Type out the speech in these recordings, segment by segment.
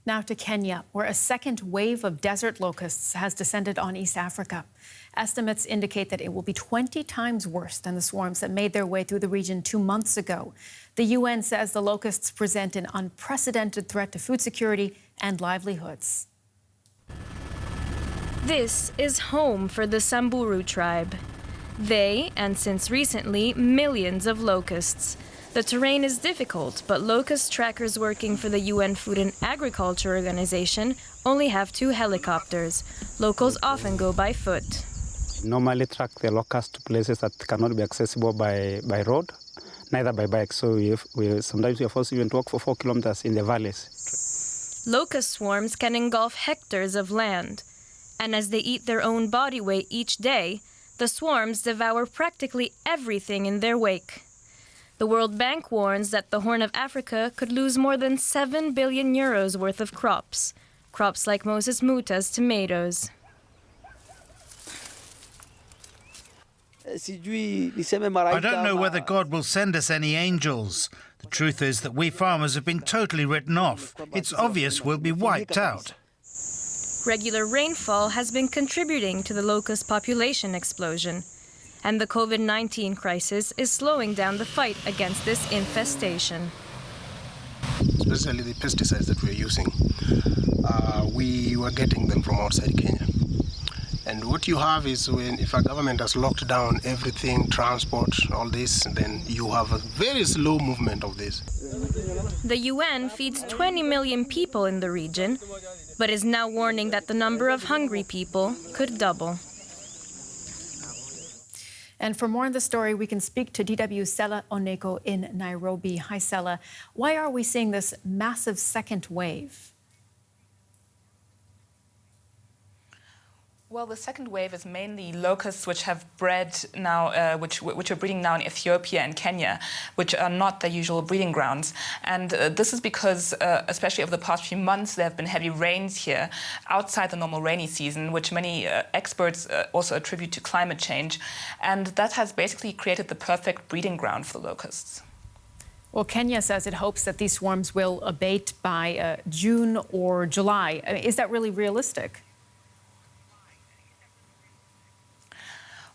Now to Kenya, where a second wave of desert locusts has descended on East Africa. Estimates indicate that it will be 20 times worse than the swarms that made their way through the region 2 months ago. The UN says the locusts present an unprecedented threat to food security and livelihoods. This is home for the Samburu tribe. They, and since recently, millions of locusts. The terrain is difficult, but locust trackers working for the UN Food and Agriculture Organization only have 2 helicopters. Locals often go by foot. Normally track the locusts to places that cannot be accessible by road, neither by bike. So sometimes we are forced even to walk for 4 kilometers in the valleys. Locust swarms can engulf hectares of land. And as they eat their own body weight each day, the swarms devour practically everything in their wake. The World Bank warns that the Horn of Africa could lose more than 7 billion euros worth of crops like Moses Muta's tomatoes. I don't know whether God will send us any angels. The truth is that we farmers have been totally written off. It's obvious we'll be wiped out. Regular rainfall has been contributing to the locust population explosion. And the COVID-19 crisis is slowing down the fight against this infestation. Especially the pesticides that we're using, we were getting them from outside Kenya. And what you have is if a government has locked down everything, transport, all this, then you have a very slow movement of this. The UN feeds 20 million people in the region, but is now warning that the number of hungry people could double. And for more on the story, we can speak to DW's Sella Oneko in Nairobi. Hi, Sella. Why are we seeing this massive second wave? Well, the second wave is mainly locusts which have bred now, which are breeding now in Ethiopia and Kenya, which are not their usual breeding grounds. And this is because, especially over the past few months, there have been heavy rains here outside the normal rainy season, which many experts also attribute to climate change. And that has basically created the perfect breeding ground for the locusts. Well, Kenya says it hopes that these swarms will abate by June or July. Is that really realistic?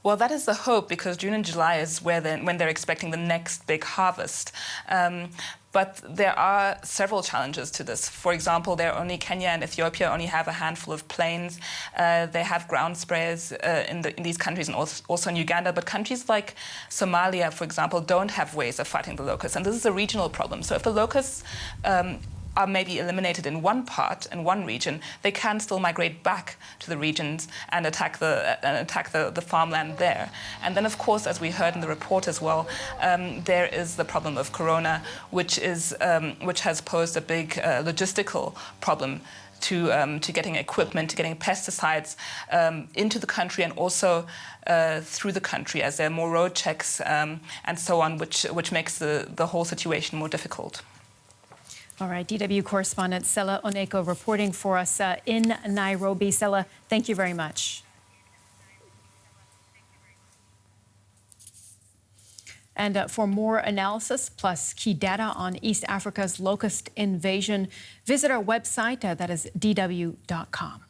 Well, that is the hope, because June and July is when they're expecting the next big harvest. But there are several challenges to this. For example, Kenya and Ethiopia only have a handful of planes. They have ground sprayers in these countries and also in Uganda. But countries like Somalia, for example, don't have ways of fighting the locusts. And this is a regional problem. So if the locusts are maybe eliminated in one region, they can still migrate back to the regions and attack the farmland there. And then, of course, as we heard in the report as well, there is the problem of corona, which has posed a big logistical problem to getting equipment, to getting pesticides into the country and also through the country, as there are more road checks and so on, which makes the whole situation more difficult. All right, DW correspondent Sella Oneko reporting for us in Nairobi. Sella, thank you very much. And for more analysis plus key data on East Africa's locust invasion, visit our website, that is dw.com.